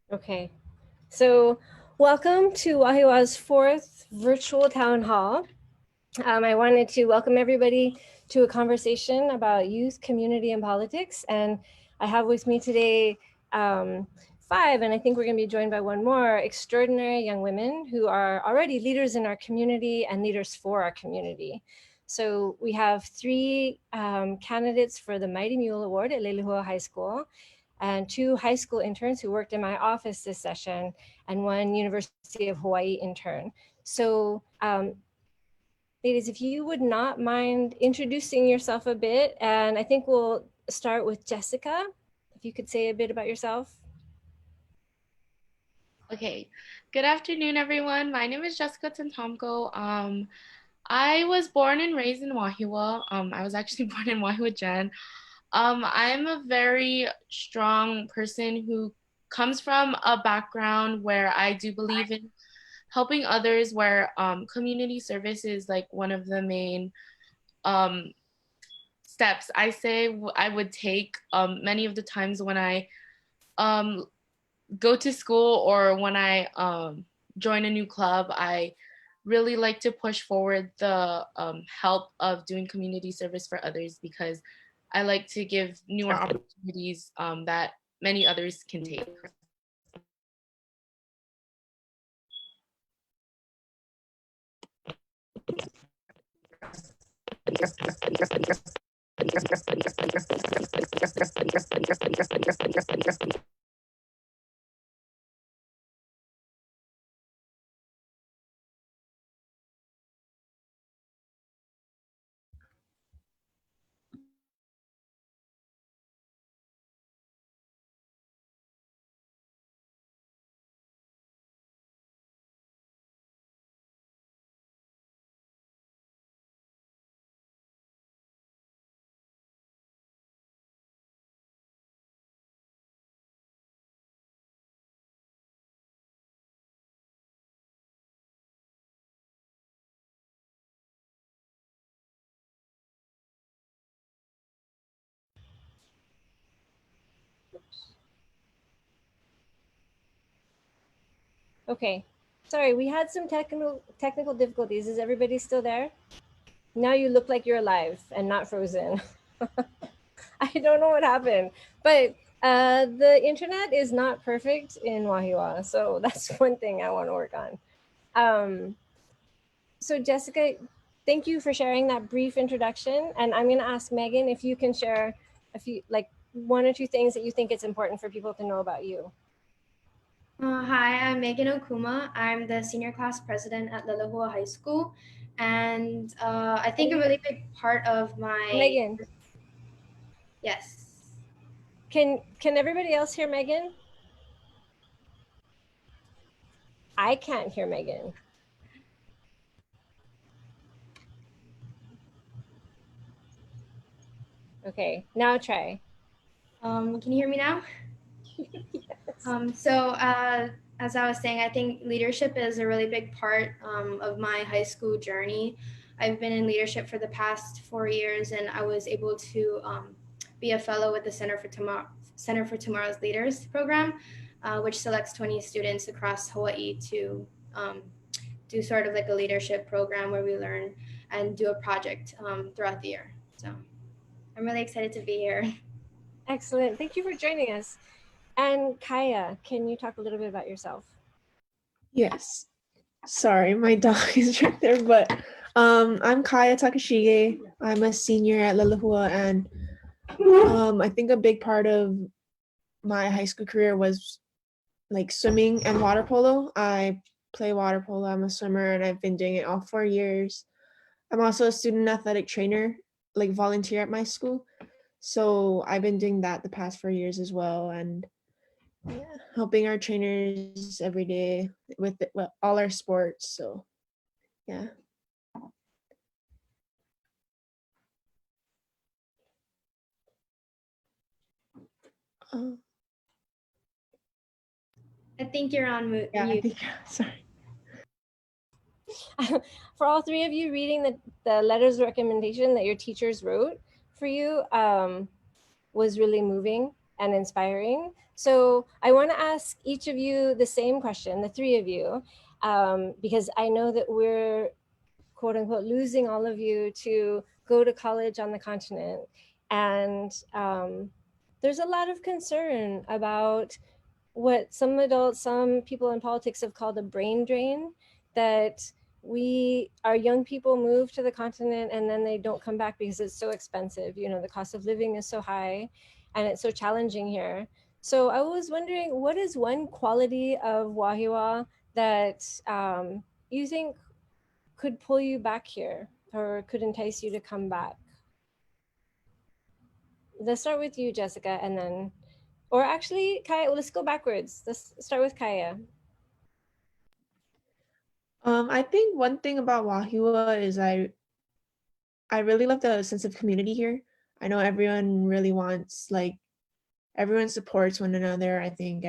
Okay, so welcome to Wahiawa's fourth virtual town hall. I wanted to welcome everybody to a conversation about youth, community, and politics. And I have with me today five, and I think we're going to be joined by one more, extraordinary young women who are already leaders in our community and leaders for our community. So we have three candidates for the Mighty Mule Award at Leilehua High School, and two high school interns who worked in my office this session, and one University of Hawaii intern. So ladies, if you would not mind introducing yourself a bit, and I think we'll start with Jessica. If you could say a bit about yourself. Okay, good afternoon, everyone. My name is Jessica Tantomko. I was born and raised in Wahiawa. I was actually born in Wahiawa, Jen. I'm a very strong person who comes from a background where I do believe in helping others, where community service is like one of the main um, steps I would take many of the times when I um, go to school or when I join a new club. I really like to push forward the help of doing community service for others because I like to give newer opportunities that many others can take. Okay, sorry, we had some technical difficulties. Is everybody still there? Now you look like you're alive and not frozen. I don't know what happened, but the internet is not perfect in Wahiawa, so that's one thing I want to work on. Um, so Jessica, thank you for sharing that brief introduction. And I'm going to ask Megan if you can share a few, like one or two things that you think it's important for people to know about you. Hi, I'm Megan Okuma. I'm the senior class president at Lalahua High School. And I think a really big part of my, Megan, yes. can everybody else hear Megan? I can't hear Megan. Okay, now try. Can you hear me now? Yes. As I was saying, I think leadership is a really big part of my high school journey. I've been in leadership for the past 4 years, and I was able to be a fellow with the Center for Tomorrow's Leaders program, which selects 20 students across Hawaii to do sort of like a leadership program where we learn and do a project throughout the year. So I'm really excited to be here. Excellent. Thank you for joining us. And Kaya, can you talk a little bit about yourself? Yes. Sorry, my dog is right there, but I'm Kaya Takashige. I'm a senior at Lalahua, and I think a big part of my high school career was like swimming and water polo. I play water polo. I'm a swimmer, and I've been doing it all 4 years. I'm also a student athletic trainer, like volunteer at my school. So I've been doing that the past 4 years as well, and yeah, helping our trainers every day with all our sports. So yeah. Oh, I think you're on mute. yeah, I think, sorry. For all three of you, reading the letters of recommendation that your teachers wrote for you was really moving. and inspiring. So I want to ask each of you the same question, the three of you, because I know that we're quote unquote losing all of you to go to college on the continent. And there's a lot of concern about what some adults, some people in politics have called a brain drain, that our young people move to the continent and then they don't come back because it's so expensive. You know, the cost of living is so high and it's so challenging here. So I was wondering, what is one quality of Wahiawa that you think could pull you back here or could entice you to come back? Let's start with you, Jessica, and then, or actually, Kaya, let's go backwards. Let's start with Kaya. I think one thing about Wahiawa is I really love the sense of community here. I know everyone really wants, like, everyone supports one another. I think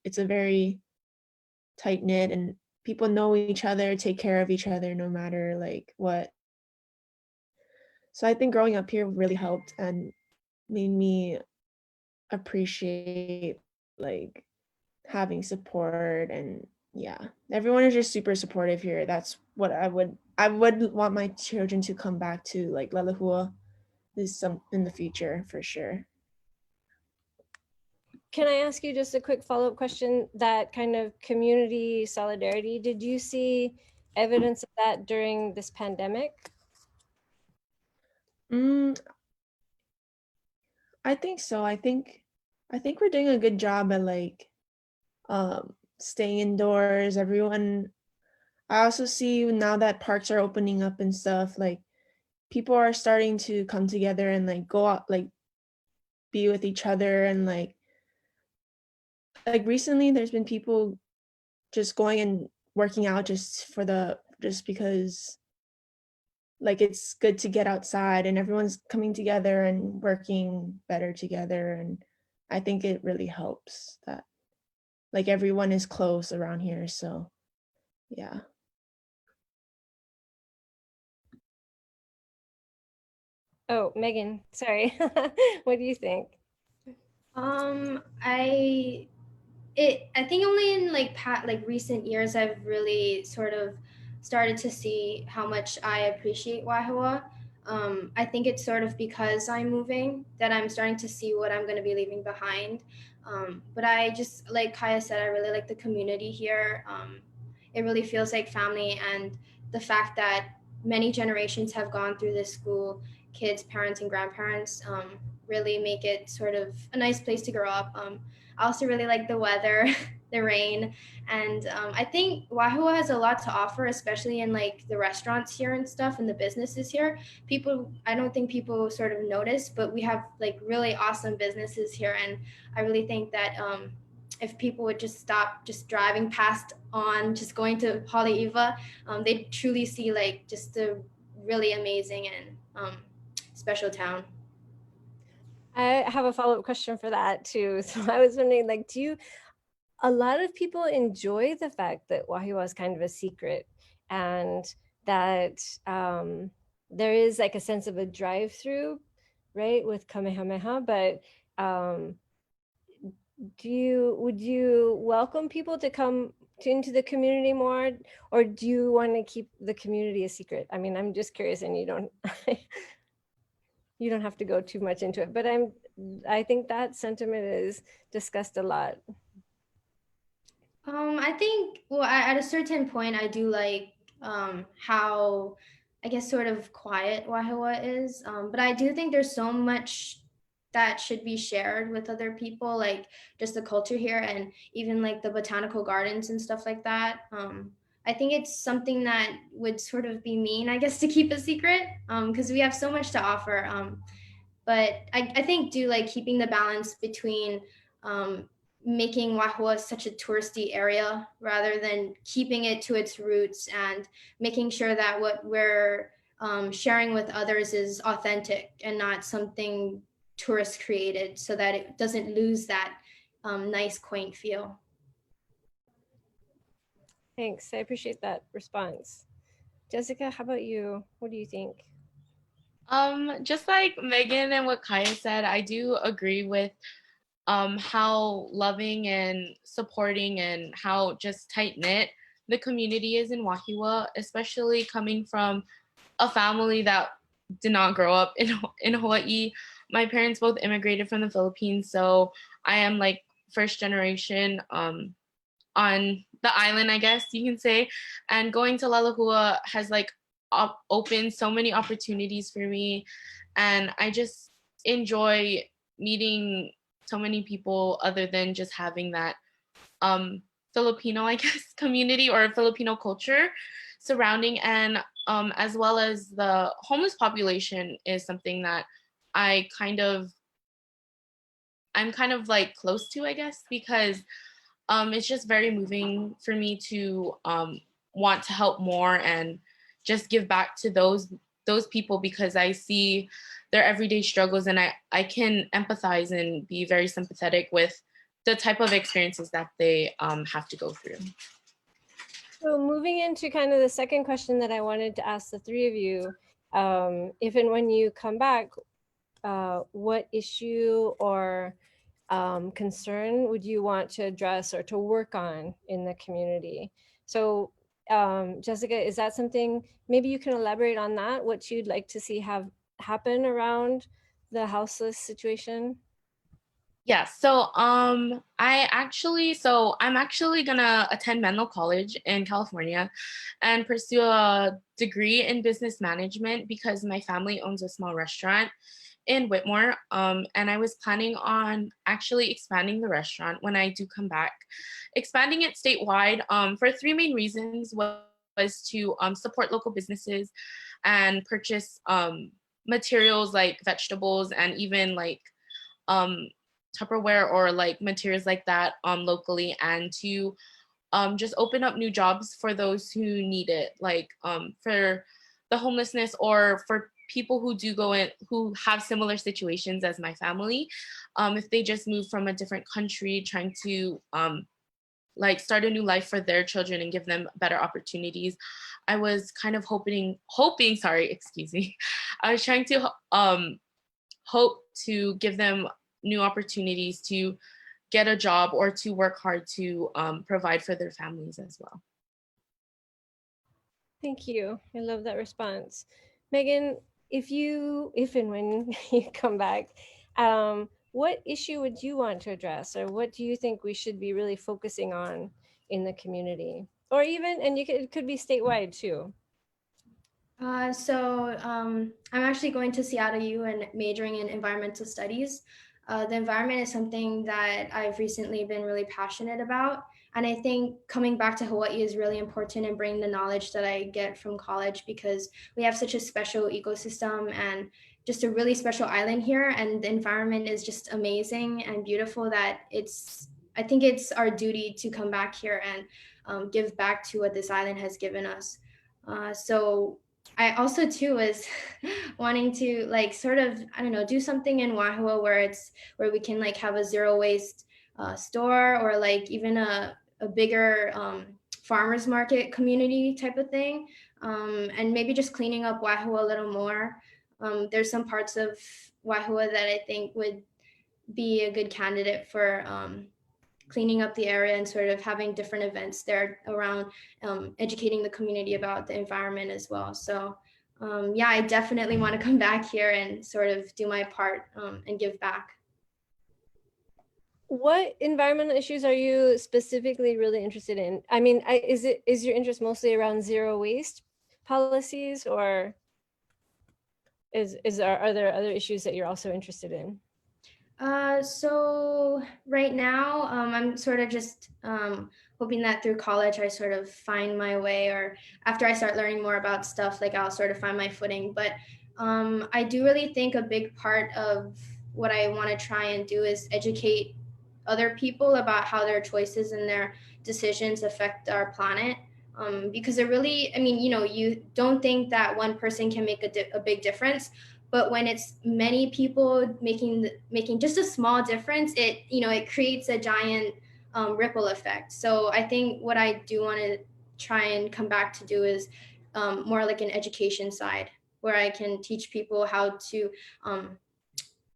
it's a very tight knit, and people know each other, take care of each other no matter like what. So I think growing up here really helped and made me appreciate like having support. And yeah, everyone is just super supportive here. That's what I would want my children to come back to, like Lalahua is some in the future for sure. Can I ask you just a quick follow-up question? That kind of community solidarity, did you see evidence of that during this pandemic? I think so. I think we're doing a good job at like staying indoors. Everyone, I also see now that parks are opening up and stuff, like people are starting to come together and like go out, like be with each other. And like recently there's been people just going and working out just because like it's good to get outside, and everyone's coming together and working better together. And I think it really helps that like everyone is close around here. So yeah. Oh, Megan, sorry. What do you think? I I think only in like recent years I've really sort of started to see how much I appreciate Wahiawa. I think it's sort of because I'm moving that I'm starting to see what I'm going to be leaving behind. But I just, like Kaya said, I really like the community here. It really feels like family, and the fact that many generations have gone through this school, kids, parents, and grandparents, really make it sort of a nice place to grow up. I also really like the weather, the rain, and I think Wahoo has a lot to offer, especially in like the restaurants here and stuff, and the businesses here. I don't think people sort of notice, but we have like really awesome businesses here, and I really think that if people would just stop just driving past on just going to Haleiwa, they'd truly see like just a really amazing and special town. I have a follow-up question for that too. So I was wondering, like, a lot of people enjoy the fact that Wahiawa is kind of a secret, and that there is like a sense of a drive-through, right, with Kamehameha, but would you welcome people to come into the community more, or do you want to keep the community a secret? I mean, I'm just curious, and you don't you don't have to go too much into it, but I think that sentiment is discussed a lot. I think, well, at a certain point, I do like how, I guess, sort of quiet Wahiawa is. But I do think there's so much that should be shared with other people, like just the culture here and even like the botanical gardens and stuff like that. I think it's something that would sort of be mean, I guess, to keep a secret because we have so much to offer. But I think do like keeping the balance between um, making Wahua such a touristy area rather than keeping it to its roots and making sure that what we're sharing with others is authentic and not something tourist created, so that it doesn't lose that nice quaint feel. Thanks, I appreciate that response. Jessica, how about you? What do you think? Just like Megan and what Kaya said, I do agree with how loving and supporting and how just tight knit the community is in Wahiawa, especially coming from a family that did not grow up in Hawaii. My parents both immigrated from the Philippines, so I am like first generation on the island, I guess you can say. And going to Lalahua has like opened so many opportunities for me, and I just enjoy meeting so many people other than just having that Filipino, I guess, community or Filipino culture surrounding, and as well as the homeless population is something that I kind of I'm kind of like close to, I guess, because it's just very moving for me to want to help more and just give back to those people because I see their everyday struggles, and I can empathize and be very sympathetic with the type of experiences that they have to go through. So moving into kind of the second question that I wanted to ask the three of you, if and when you come back, what issue or concern would you want to address or to work on in the community? So Jessica, is that something, maybe you can elaborate on that, what you'd like to see have happen around the houseless situation? Yeah, so I'm actually gonna attend Menlo College in California and pursue a degree in business management because my family owns a small restaurant in Whitmore. And I was planning on actually expanding the restaurant when I do come back, expanding it statewide for three main reasons was to support local businesses and purchase materials like vegetables and even like um, Tupperware or like materials like that locally, and to just open up new jobs for those who need it, like for the homelessness or for people who do go in who have similar situations as my family, if they just move from a different country trying to like start a new life for their children and give them better opportunities. I was kind of hoping, sorry, excuse me. I was trying to hope to give them new opportunities to get a job or to work hard to provide for their families as well. Thank you. I love that response. Megan, if and when you come back, what issue would you want to address, or what do you think we should be really focusing on in the community? Or even, and it could be statewide too. I'm actually going to Seattle U and majoring in environmental studies. The environment is something that I've recently been really passionate about. And I think coming back to Hawaii is really important and bringing the knowledge that I get from college because we have such a special ecosystem and just a really special island here. And the environment is just amazing and beautiful that I think it's our duty to come back here and give back to what this island has given us. So I also too was wanting to like sort of, I don't know, do something in Wahiawa where we can like have a zero waste store or like even a bigger farmers market community type of thing, and maybe just cleaning up Wahiawa a little more. There's some parts of Wahiawa that I think would be a good candidate for cleaning up the area and sort of having different events there around educating the community about the environment as well. So yeah, I definitely want to come back here and sort of do my part and give back. What environmental issues are you specifically really interested in? I mean, is your interest mostly around zero waste policies, or are there other issues that you're also interested in? So right now, I'm sort of just hoping that through college I sort of find my way, or after I start learning more about stuff, like I'll sort of find my footing. But I do really think a big part of what I want to try and do is educate other people about how their choices and their decisions affect our planet. Because it really, I mean, you don't think that one person can make a big difference, but when it's many people making just a small difference, it creates a giant ripple effect. So I think what I do want to try and come back to do is more like an education side where I can teach people how to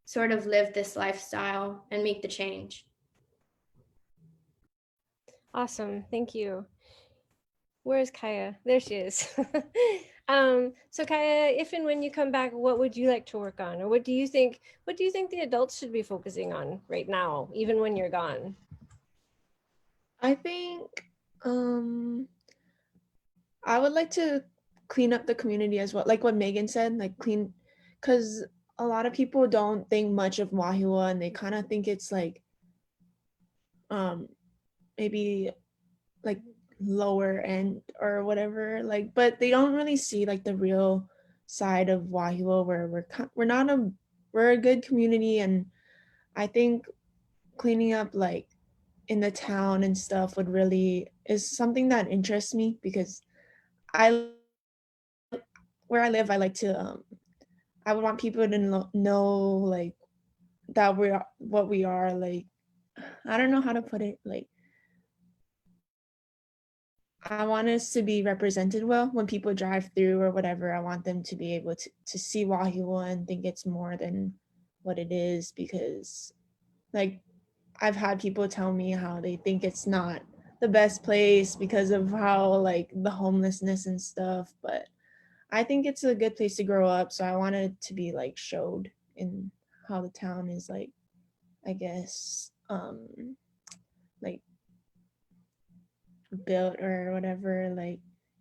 sort of live this lifestyle and make the change. Awesome. Thank you. Where is Kaya? There she is. So Kaya, if and when you come back, what would you like to work on? Or what do you think the adults should be focusing on right now, even when you're gone? I think I would like to clean up the community as well. Like what Megan said, like clean, because a lot of people don't think much of Wahiawa and they kind of think it's like maybe like lower end or whatever, like, but they don't really see like the real side of Wahiawa where we're a good community. And I think cleaning up like in the town and stuff would really is something that interests me because I where I live, I like to I would want people to know like that we're what we are, like I don't know how to put it, like I want us to be represented well when people drive through or whatever. I want them to be able to see Wahiawa and think it's more than what it is, because like I've had people tell me how they think it's not the best place because of how like the homelessness and stuff, but I think it's a good place to grow up. So I wanted to be like showed in how the town is like, I guess, like built or whatever. Like,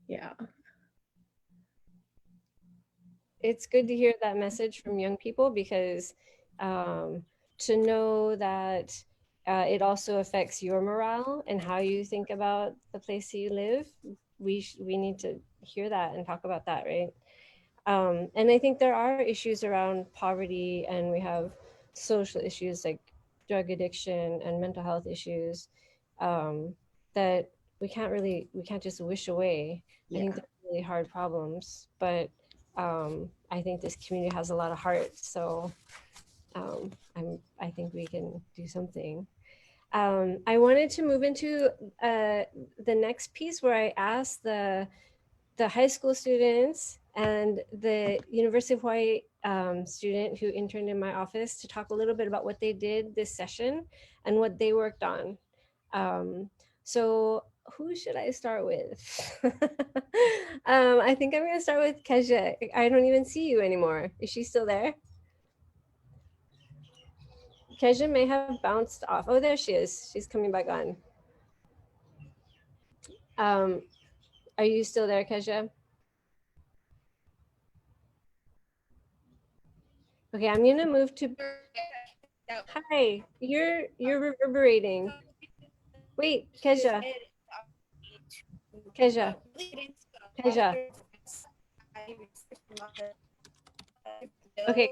yeah. It's good to hear that message from young people because to know that it also affects your morale and how you think about the place that you live, we need to hear that and talk about that, right? And I think there are issues around poverty, and we have social issues like drug addiction and mental health issues that we can't just wish away. I think they're really hard problems, but I think this community has a lot of heart. So I think we can do something. I wanted to move into the next piece where I asked the high school students and the University of Hawaii student who interned in my office to talk a little bit about what they did this session and what they worked on. So who should I start with? I think I'm gonna start with Kesha. I don't even see you anymore. Is she still there? Kesha may have bounced off. Oh, there she is. She's coming back on. Are you still there, Kesha? Okay, I'm gonna move to. Hi, you're reverberating. Wait, Kesha. Kesha. Kesha. Okay.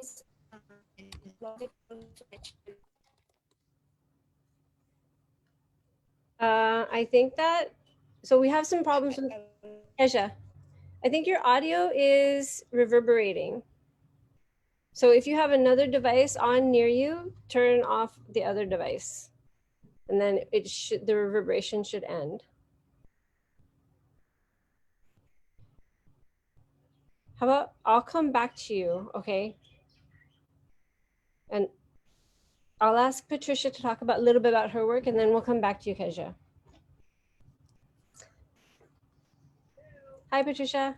I think that, so we have some problems with Kesha. I think your audio is reverberating. So if you have another device on near you, turn off the other device. And then the reverberation should end. How about I'll come back to you, okay? And I'll ask Patricia to talk about a little bit about her work, and then we'll come back to you, Kesha. Hi, Patricia.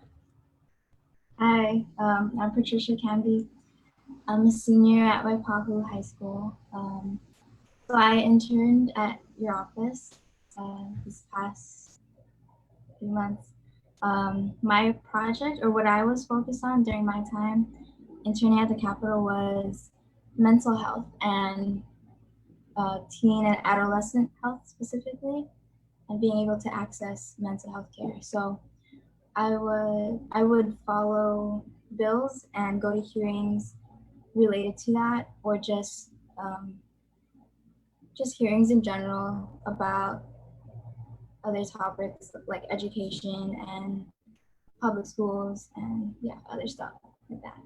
Hi, I'm Patricia Canby. I'm a senior at Waipahu High School. So I interned at your office this past few months. My project, or what I was focused on during my time interning at the Capitol, was mental health and teen and adolescent health specifically, and being able to access mental health care. So I would follow bills and go to hearings related to that, or just hearings in general about other topics like education and public schools and other stuff like that.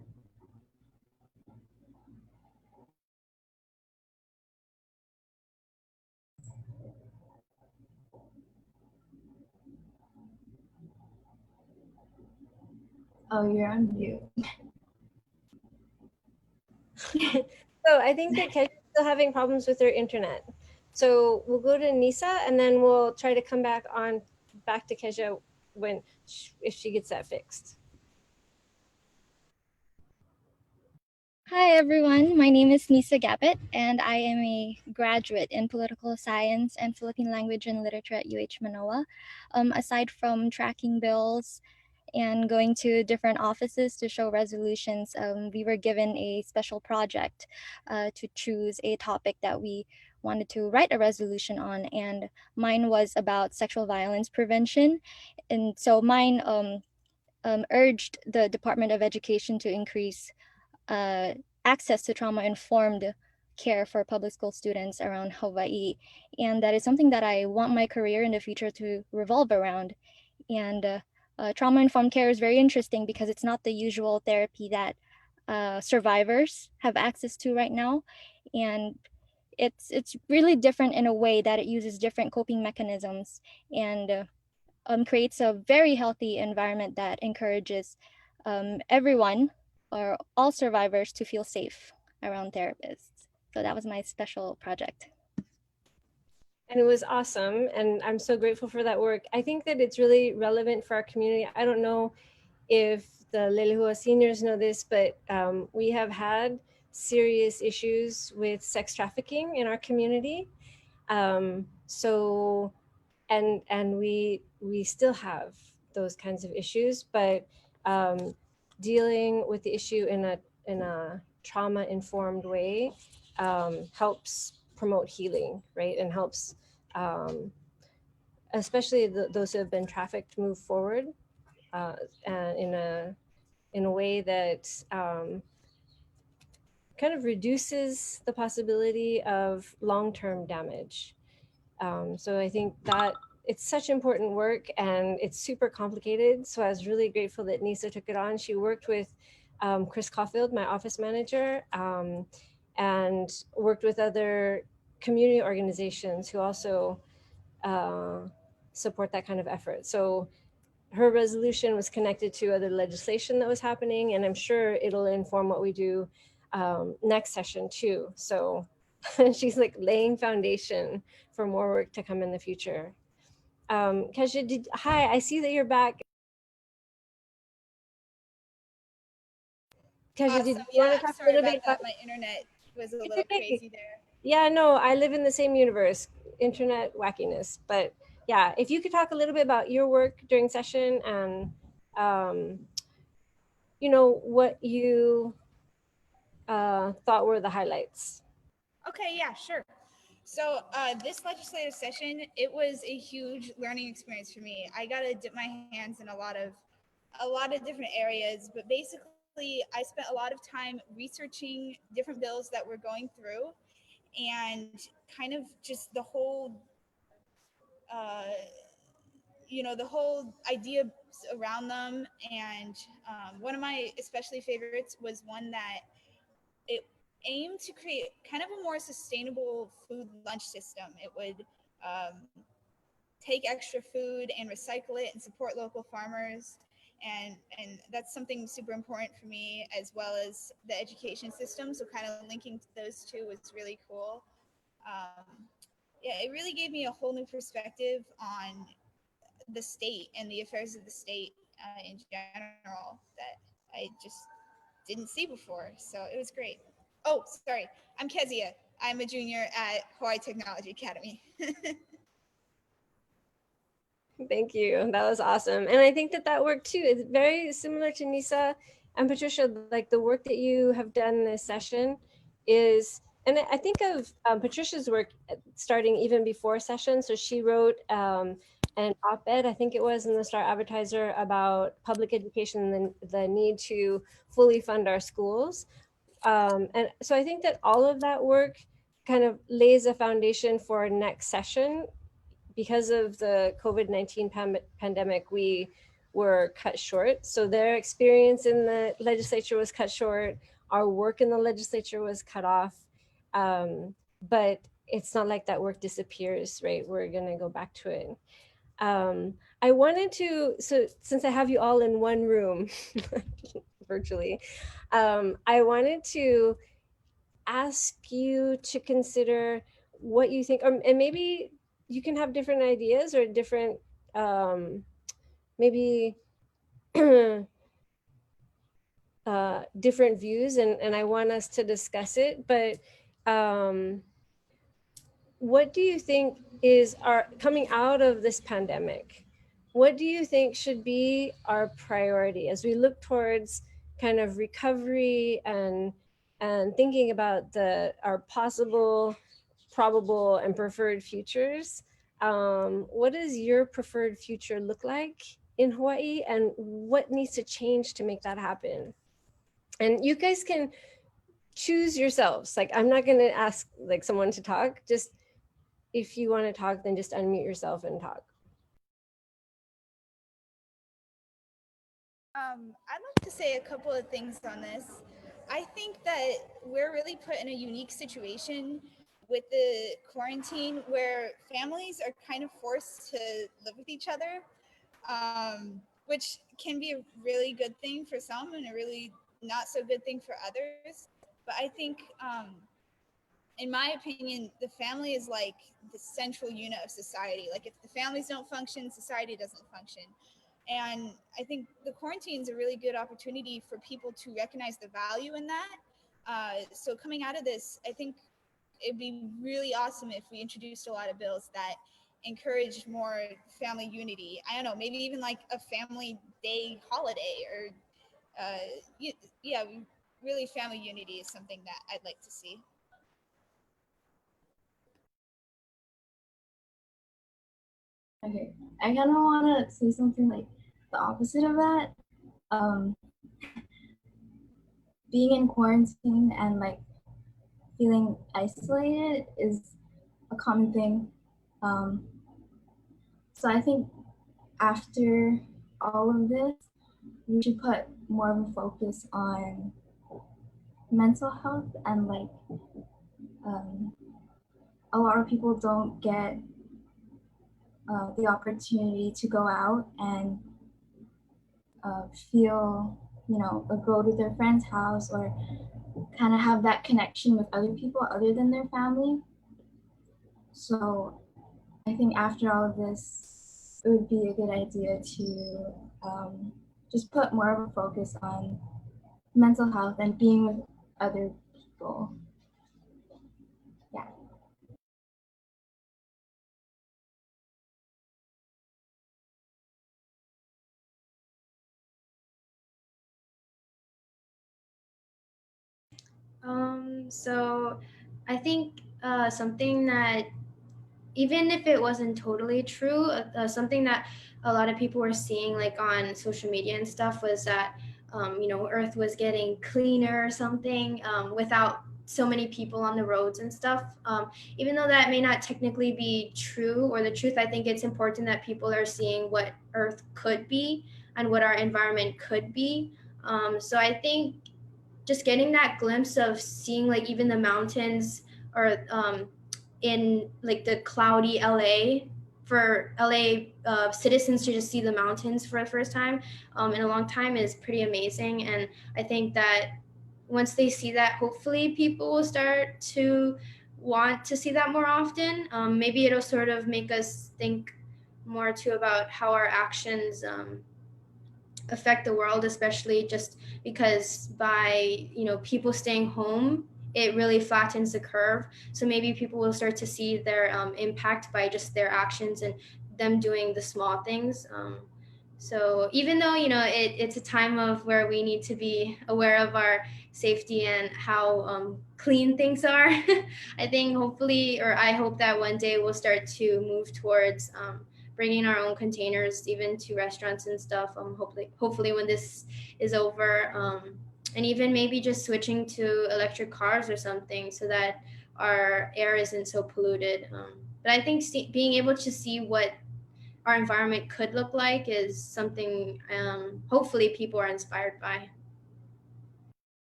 Oh, you're on mute. So I think that Kesha's still having problems with her internet. So we'll go to Nisa and then we'll try to come back to Kesha if she gets that fixed. Hi everyone, my name is Nisa Gabit and I am a graduate in political science and Philippine language and literature at UH Manoa. Aside from tracking bills and going to different offices to show resolutions, we were given a special project to choose a topic that we wanted to write a resolution on, and mine was about sexual violence prevention. And so mine urged the Department of Education to increase uh, access to trauma-informed care for public school students around Hawaii. And that is something that I want my career in the future to revolve around. And trauma-informed care is very interesting because it's not the usual therapy that survivors have access to right now. And it's really different in a way that it uses different coping mechanisms and creates a very healthy environment that encourages everyone or all survivors to feel safe around therapists. So that was my special project. And it was awesome. And I'm so grateful for that work. I think that it's really relevant for our community. I don't know if the Lelehua seniors know this, but we have had serious issues with sex trafficking in our community. So and we still have those kinds of issues, but dealing with the issue in a trauma informed way helps promote healing, right? And helps especially those who have been trafficked move forward and in a way that kind of reduces the possibility of long-term damage. So I think that it's such important work and it's super complicated. So I was really grateful that Nisa took it on. She worked with Chris Caulfield, my office manager, and worked with other community organizations who also support that kind of effort. So her resolution was connected to other legislation that was happening, and I'm sure it'll inform what we do next session too. So she's like laying foundation for more work to come in the future. Kesha, hi, I see that you're back. Kesha, Awesome. did you Yeah, want to I'm talk a sorry little bit about about? that. My internet was a It's little okay. crazy there. Yeah, no, I live in the same universe, internet wackiness. But yeah, if you could talk a little bit about your work during session and you know what you thought were the highlights. Okay, yeah, sure. So this legislative session, it was a huge learning experience for me. I got to dip my hands in a lot of different areas, but basically I spent a lot of time researching different bills that we're going through and kind of just uh, the whole idea around them. And one of my especially favorites was one that it aimed to create kind of a more sustainable food lunch system. It would take extra food and recycle it and support local farmers. And that's something super important for me, as well as the education system. So kind of linking those two was really cool. Um, yeah, it really gave me a whole new perspective on the state and the affairs of the state in general that I just didn't see before. So it was great. Oh, sorry. I'm Kezia. I'm a junior at Hawaii Technology Academy. Thank you. That was awesome. And I think that that work too is very similar to Nisa and Patricia. Like the work that you have done in this session is, and I think of Patricia's work starting even before session. So she wrote an op-ed, I think it was in the Star Advertiser, about public education and the need to fully fund our schools. And so I think that all of that work kind of lays a foundation for next session. Because of the COVID-19 pandemic, we were cut short. So their experience in the legislature was cut short. Our work in the legislature was cut off. But it's not like that work disappears, right? We're gonna go back to it. I wanted to, so since I have you all in one room, virtually, I wanted to ask you to consider what you think, and maybe you can have different ideas or different maybe different views, and I want us to discuss it. But what do you think is our coming out of this pandemic? What do you think should be our priority as we look towards kind of recovery and thinking about our possible, probable, and preferred futures? What does your preferred future look like in Hawaii, and what needs to change to make that happen? And you guys can choose yourselves. Like, I'm not going to ask like someone to talk. Just if you want to talk, then just unmute yourself and talk. I'd like to say a couple of things on this. I think that we're really put in a unique situation with the quarantine where families are kind of forced to live with each other, which can be a really good thing for some and a really not so good thing for others. But I think, in my opinion, the family is like the central unit of society. Like, if the families don't function, society doesn't function. And I think the quarantine is a really good opportunity for people to recognize the value in that. So coming out of this, I think it'd be really awesome if we introduced a lot of bills that encourage more family unity. I don't know, maybe even like a family day holiday, or yeah, really family unity is something that I'd like to see. Okay, I kind of want to say something like the opposite of that. Um, Being in quarantine and like feeling isolated is a common thing. Um, so I think after all of this, we should put more of a focus on mental health and like um, a lot of people don't get the opportunity to go out and feel, you know, or go to their friend's house or kind of have that connection with other people other than their family. So I think after all of this, it would be a good idea to just put more of a focus on mental health and being with other people. Yeah. So I think something that, even if it wasn't totally true, something that a lot of people were seeing like on social media and stuff was that Earth was getting cleaner or something, without so many people on the roads and stuff. Even though that may not technically be true or the truth, I think it's important that people are seeing what Earth could be and what our environment could be. So I think just getting that glimpse of seeing like even the mountains, or in like the cloudy LA, for LA citizens to just see the mountains for the first time in a long time is pretty amazing. And I think that once they see that, hopefully people will start to want to see that more often. Maybe it'll sort of make us think more too about how our actions affect the world, especially just because by people staying home, it really flattens the curve. So maybe people will start to see their impact by just their actions and them doing the small things. So even though it's a time of where we need to be aware of our safety and how clean things are, I think hopefully, or I hope that one day we'll start to move towards bringing our own containers even to restaurants and stuff. Hopefully when this is over, and even maybe just switching to electric cars or something so that our air isn't so polluted. But I think being able to see what our environment could look like is something hopefully people are inspired by.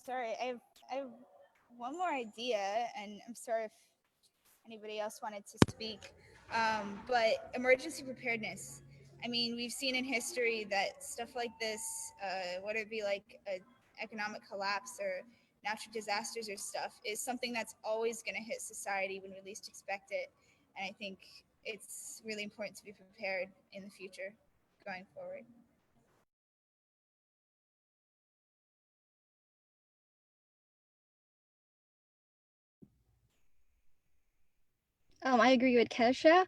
Sorry, I have one more idea, and I'm sorry if anybody else wanted to speak, but emergency preparedness. I mean, we've seen in history that stuff like this, whether it be like an economic collapse or natural disasters or stuff, is something that's always going to hit society when we least expect it. And I think it's really important to be prepared in the future going forward. I agree with Kezia.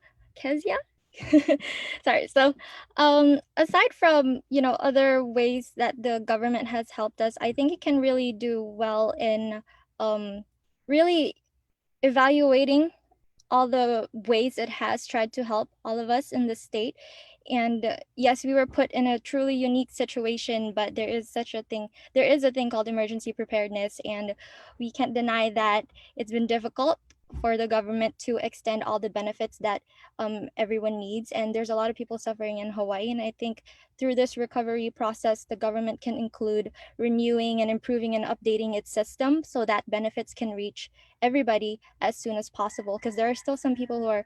Sorry. So, aside from, other ways that the government has helped us, I think it can really do well in really evaluating all the ways it has tried to help all of us in the state. And yes, we were put in a truly unique situation, but there is a thing called emergency preparedness, and we can't deny that it's been difficult for the government to extend all the benefits that everyone needs. And there's a lot of people suffering in Hawaii. And I think through this recovery process, the government can include renewing and improving and updating its system so that benefits can reach everybody as soon as possible, because there are still some people who are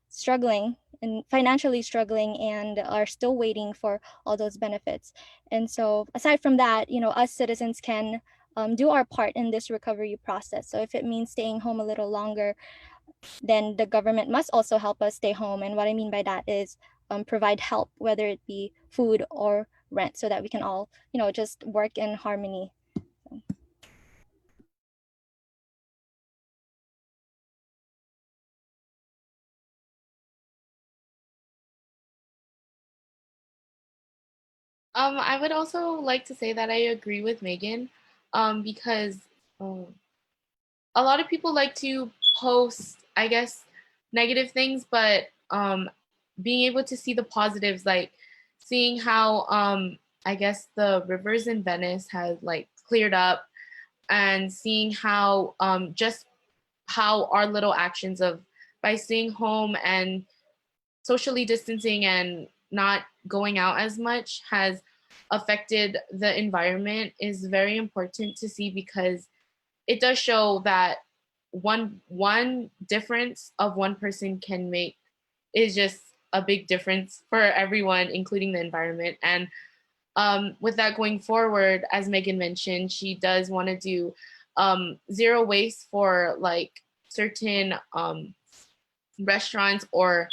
struggling and financially struggling and are still waiting for all those benefits. And so aside from that, us citizens can do our part in this recovery process. So if it means staying home a little longer, then the government must also help us stay home. And what I mean by that is provide help, whether it be food or rent, so that we can all, just work in harmony. I would also like to say that I agree with Megan, because um, a lot of people like to post, I guess, negative things, but being able to see the positives, like seeing how I guess the rivers in Venice has like cleared up, and seeing how just how our little actions of by staying home and socially distancing and not going out as much has affected the environment is very important to see, because it does show that one difference of one person can make is just a big difference for everyone, including the environment. And with that going forward, as Megan mentioned, she does want to do zero waste for like certain restaurants, or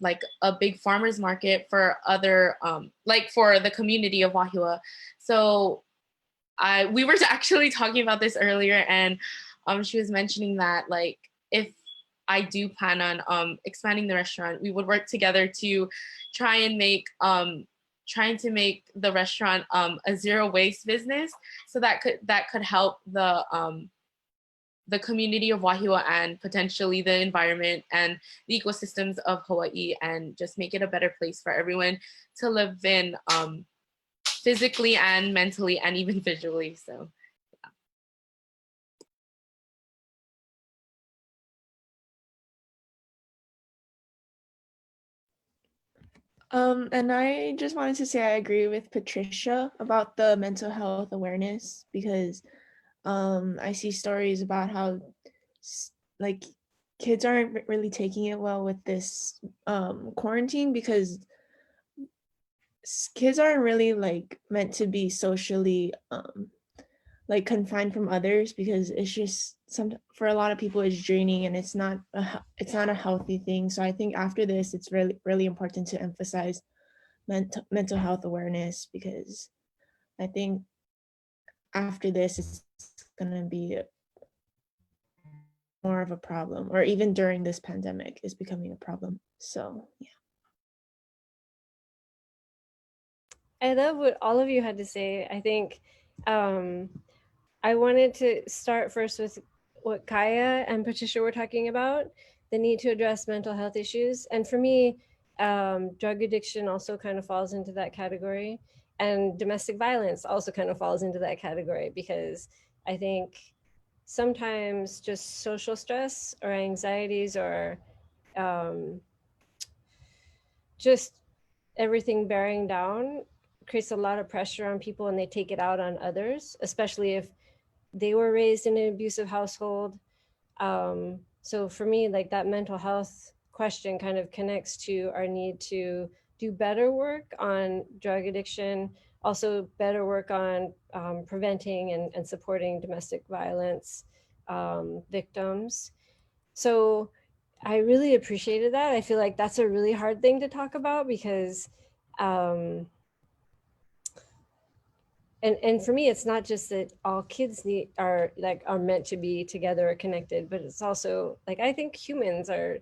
like a big farmers market for other like for the community of Wahiawa. So we were actually talking about this earlier, and she was mentioning that like if I do plan on expanding the restaurant, we would work together to try and make trying to make the restaurant a zero waste business, so that could help the community of Wahiawa and potentially the environment and the ecosystems of Hawaii, and just make it a better place for everyone to live in, physically and mentally and even visually. So And I just wanted to say I agree with Patricia about the mental health awareness, because I see stories about how like kids aren't really taking it well with this quarantine, because kids aren't really like meant to be socially like confined from others, because it's just some for a lot of people it's draining, and it's not a healthy thing. So I think after this it's really important to emphasize mental health awareness, because I think after this it's going to be more of a problem, or even during this pandemic is becoming a problem. So yeah. I love what all of you had to say. I think I wanted to start first with what Kaya and Patricia were talking about, the need to address mental health issues. And for me, drug addiction also kind of falls into that category. And domestic violence also kind of falls into that category, because I think sometimes just social stress or anxieties, or just everything bearing down, creates a lot of pressure on people, and they take it out on others, especially if they were raised in an abusive household. So for me, like that mental health question kind of connects to our need to do better work on drug addiction, also better work on preventing and supporting domestic violence victims. So I really appreciated that. I feel like that's a really hard thing to talk about because and for me it's not just that all kids are meant to be together or connected, but it's also like I think humans are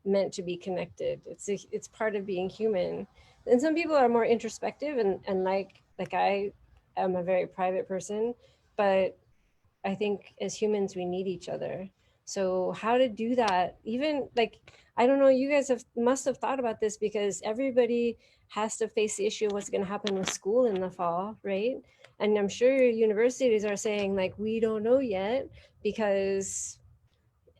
meant to be connected. It's part of being human. And some people are more introspective and like I am a very private person, but I think as humans we need each other. So how to do that, even like I don't know, you guys must have thought about this because everybody has to face the issue of what's going to happen with school in the fall, right? And I'm sure universities are saying like we don't know yet because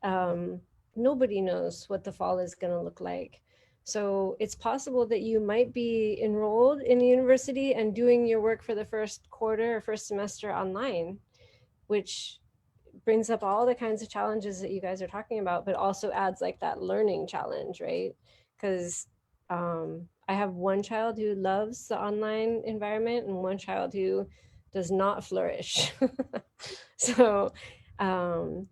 um, nobody knows what the fall is going to look like. So it's possible that you might be enrolled in a university and doing your work for the first quarter or first semester online, which brings up all the kinds of challenges that you guys are talking about, but also adds like that learning challenge, right? Because I have one child who loves the online environment and one child who does not flourish. So um,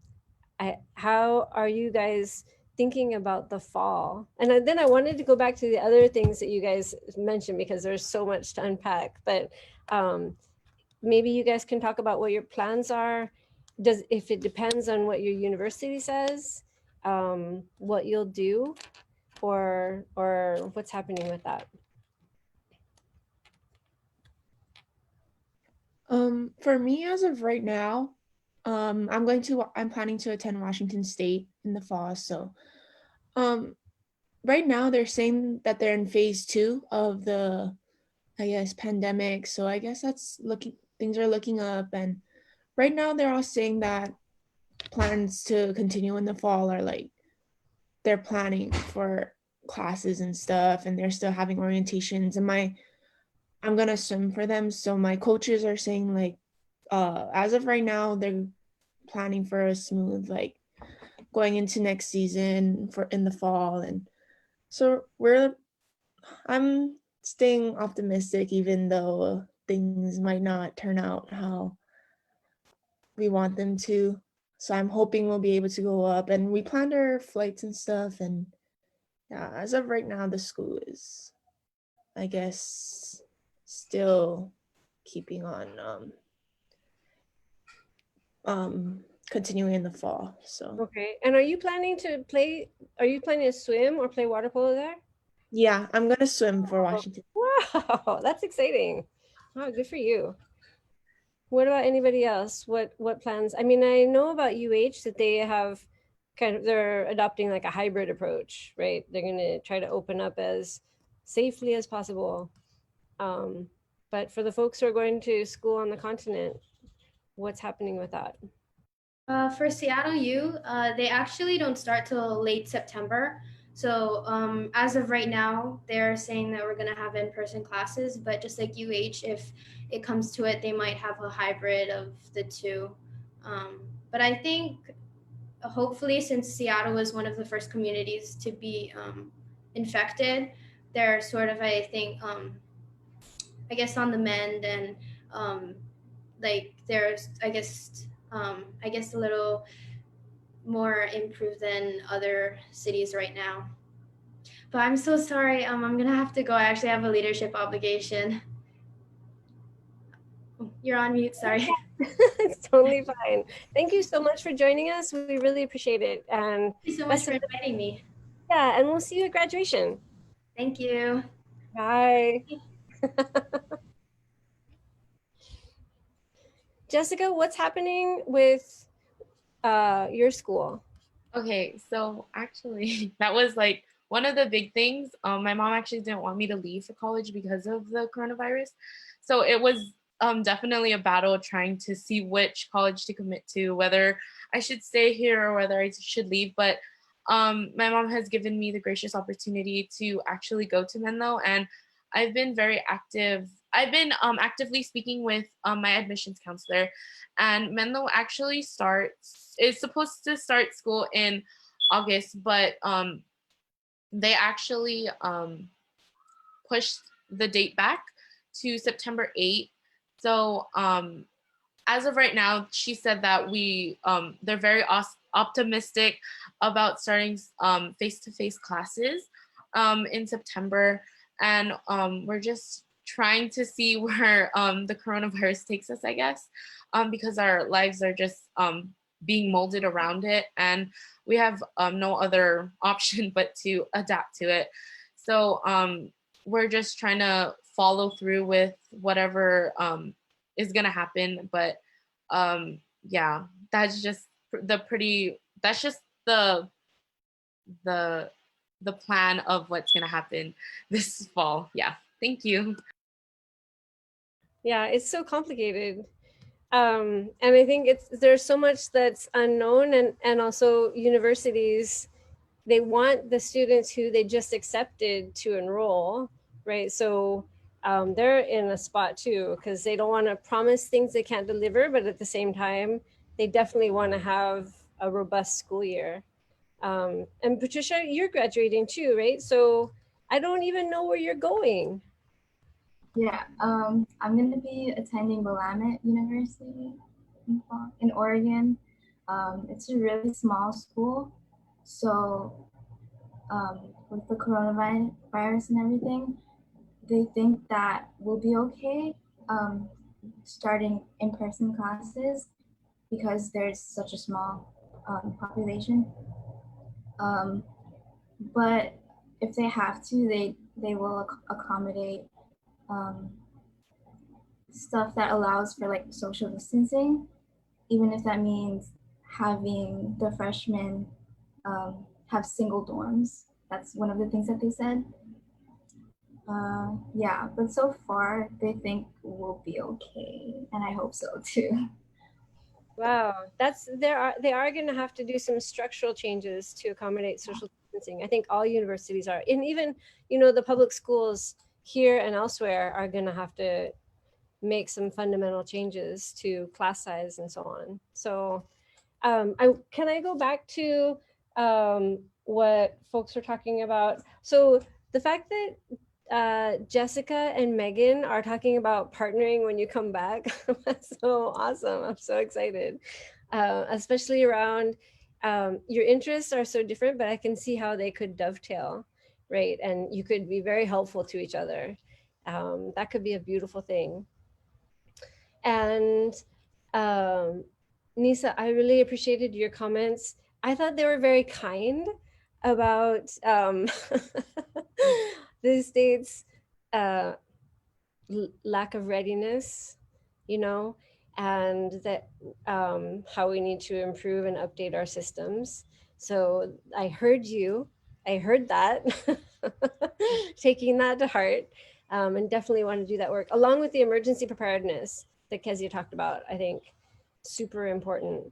how are you guys thinking about the fall? And then I wanted to go back to the other things that you guys mentioned because there's so much to unpack, but maybe you guys can talk about what your plans are. If it depends on what your university says, what you'll do or what's happening with that. For me, as of right now, I'm planning to attend Washington State in the fall. So, right now they're saying that they're in phase 2 of the, I guess, pandemic. So I guess things are looking up. And right now they're all saying that plans to continue in the fall are like, they're planning for classes and stuff, and they're still having orientations. And I'm gonna swim for them. So my coaches are saying like, as of right now, they're planning for a smooth like going into next season for in the fall. And so I'm staying optimistic even though things might not turn out how we want them to. So I'm hoping we'll be able to go up, and we planned our flights and stuff. And yeah, as of right now the school is, I guess, still keeping on continuing in the fall. So Okay. And are you planning to swim or play water polo there? yeah, I'm gonna swim for Oh, Washington. wow, that's exciting. Wow, good for you. What about anybody else? What plans? I mean, I know about UH that they have they're adopting like a hybrid approach, right? They're going to try to open up as safely as possible. But for the folks who are going to school on the continent, what's happening with that? For Seattle U, they actually don't start till late September. So as of right now, they're saying that we're going to have in-person classes, but just like UH, if it comes to it, they might have a hybrid of the two. But I think hopefully, since Seattle was one of the first communities to be infected, they're sort of, I think, I guess on the mend, and like there's, I guess a little more improved than other cities right now. But I'm so sorry. I'm gonna have to go. I actually have a leadership obligation. Oh, you're on mute. Sorry. It's totally fine. Thank you so much for joining us. We really appreciate it. And Thank you so much for inviting me. yeah, and we'll see you at graduation. Thank you. Bye. Jessica, what's happening with your school? Okay, so actually, that was like one of the big things. My mom actually didn't want me to leave for college because of the coronavirus. So it was definitely a battle trying to see which college to commit to, whether I should stay here or whether I should leave. But my mom has given me the gracious opportunity to actually go to Menlo, and I've been very active I've been actively speaking with my admissions counselor, and Menlo actually is supposed to start school in August, but they actually pushed the date back to September 8th. So as of right now, she said that they're very optimistic about starting face-to-face classes in September, and we're just trying to see where the coronavirus takes us, I guess, because our lives are just being molded around it, and we have no other option but to adapt to it. So we're just trying to follow through with whatever is gonna happen. But yeah, that's just that's just the the plan of what's gonna happen this fall. Yeah, thank you. Yeah, it's so complicated. And I think there's so much that's unknown, and also universities, they want the students who they just accepted to enroll, right? So they're in a spot too, because they don't want to promise things they can't deliver, but at the same time, they definitely want to have a robust school year. And Patricia, you're graduating too, right? So I don't even know where you're going. Yeah, I'm going to be attending Willamette University in Oregon. It's a really small school, so with the coronavirus and everything, they think that we'll be okay starting in-person classes because there's such a small population. But if they have to, they will accommodate um, stuff that allows for like social distancing, even if that means having the freshmen have single dorms. That's one of the things that they said. Yeah, but so far they think we'll be okay, and I hope so too. Wow, they are going to have to do some structural changes to accommodate social distancing. I think all universities are, and even the public schools here and elsewhere are going to have to make some fundamental changes to class size and so on. So can I go back to what folks are talking about? So the fact that Jessica and Megan are talking about partnering when you come back, that's so awesome. I'm so excited, especially around your interests are so different, but I can see how they could dovetail, right? And you could be very helpful to each other. That could be a beautiful thing. And Nisa, I really appreciated your comments. I thought they were very kind about the state's lack of readiness, and that how we need to improve and update our systems. So I heard you. I heard that, taking that to heart, and definitely want to do that work along with the emergency preparedness that Kezia talked about. I think super important.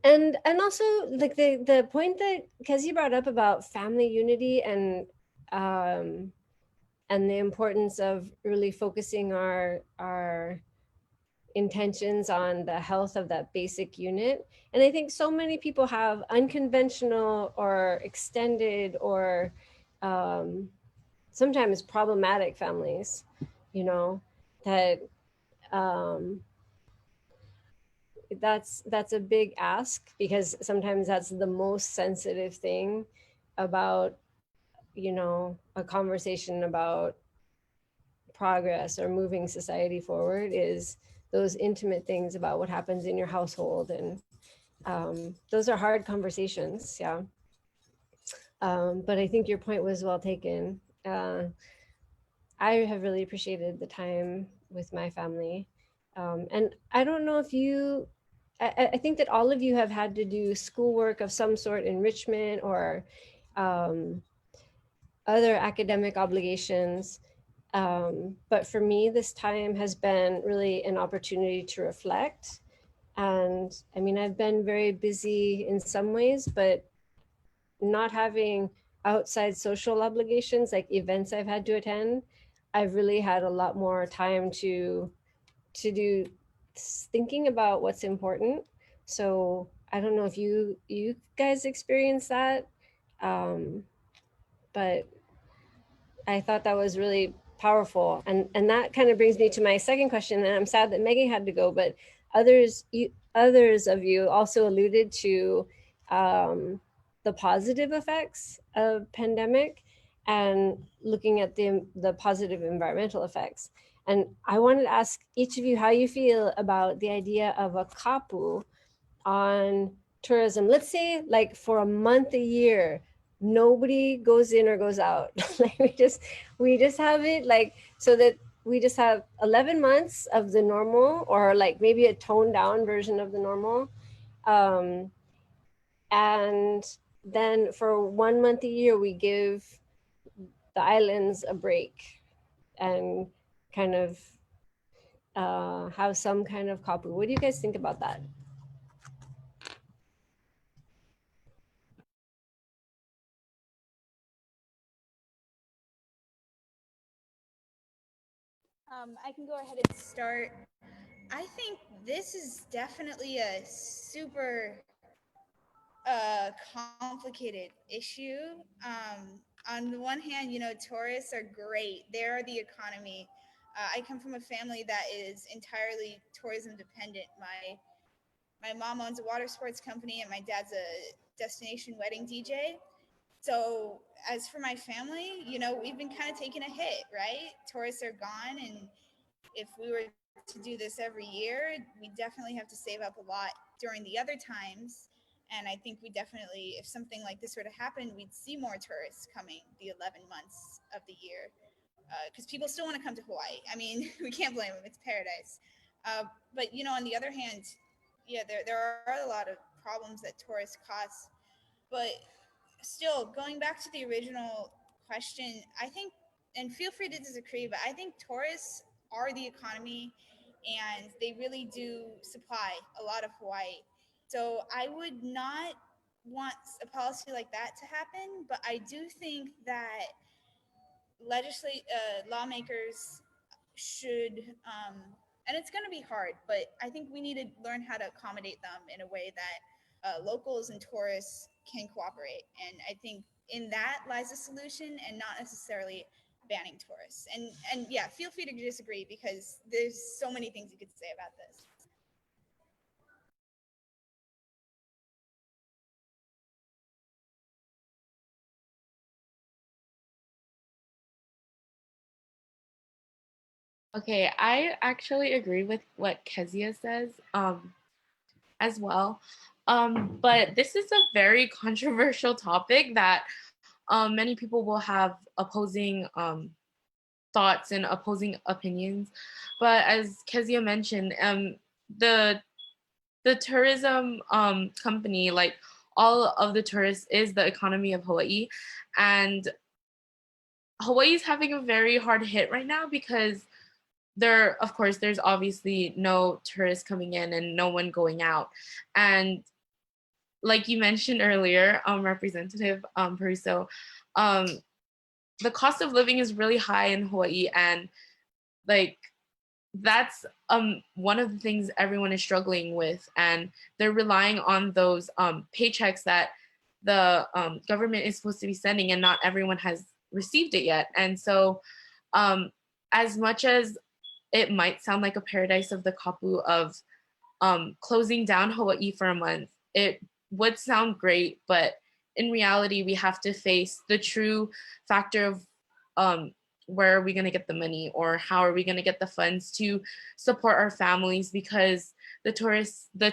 And also like the point that Kezia brought up about family unity and the importance of really focusing our intentions on the health of that basic unit. And I think so many people have unconventional or extended or sometimes problematic families, that that's a big ask, because sometimes that's the most sensitive thing about a conversation about progress or moving society forward, is those intimate things about what happens in your household. And those are hard conversations. Yeah. But I think your point was well taken. I have really appreciated the time with my family. And I don't know if I think that all of you have had to do schoolwork of some sort, enrichment or other academic obligations. But for me, this time has been really an opportunity to reflect. And I mean, I've been very busy in some ways, but not having outside social obligations, like events I've had to attend, I've really had a lot more time to do thinking about what's important. So I don't know if you guys experience that, but I thought that was really powerful. And that kind of brings me to my second question. And I'm sad that Megan had to go, but others of you also alluded to the positive effects of pandemic and looking at the positive environmental effects. And I wanted to ask each of you how you feel about the idea of a kapu on tourism. Let's say like for a month a year, nobody goes in or goes out. Like we just have it like so that we just have 11 months of the normal, or like maybe a toned down version of the normal. And then for 1 month a year, we give the islands a break and kind of have some kind of kapu. What do you guys think about that? I can go ahead and start. I think this is definitely a super complicated issue. On the one hand, tourists are great. They're the economy. I come from a family that is entirely tourism dependent. My mom owns a water sports company, and my dad's a destination wedding DJ. So as for my family, we've been kind of taking a hit, right? Tourists are gone, and if we were to do this every year, we definitely have to save up a lot during the other times. And I think we definitely, if something like this were to happen, we'd see more tourists coming the 11 months of the year, because people still want to come to Hawaii. I mean, we can't blame them; it's paradise. But on the other hand, yeah, there are a lot of problems that tourists cause. But still, going back to the original question, I think, and feel free to disagree, but I think tourists are the economy, and they really do supply a lot of Hawaii. So I would not want a policy like that to happen, but I do think that lawmakers should, and it's going to be hard, but I think we need to learn how to accommodate them in a way that locals and tourists can cooperate. And I think in that lies a solution, and not necessarily banning tourists. And yeah, feel free to disagree, because there's so many things you could say about this. Okay, I actually agree with what Kezia says as well. But this is a very controversial topic that many people will have opposing thoughts and opposing opinions. But as Kezia mentioned, the tourism company, like all of the tourists, is the economy of Hawaii, and Hawaii is having a very hard hit right now because of course, there's obviously no tourists coming in and no one going out, and like you mentioned earlier, Representative Peruso, um, the cost of living is really high in Hawaii, and like that's one of the things everyone is struggling with, and they're relying on those paychecks that the government is supposed to be sending, and not everyone has received it yet. And so as much as it might sound like a paradise of the kapu of closing down Hawaii for a month, it would sound great, but in reality, we have to face the true factor of where are we going to get the money, or how are we going to get the funds to support our families, because the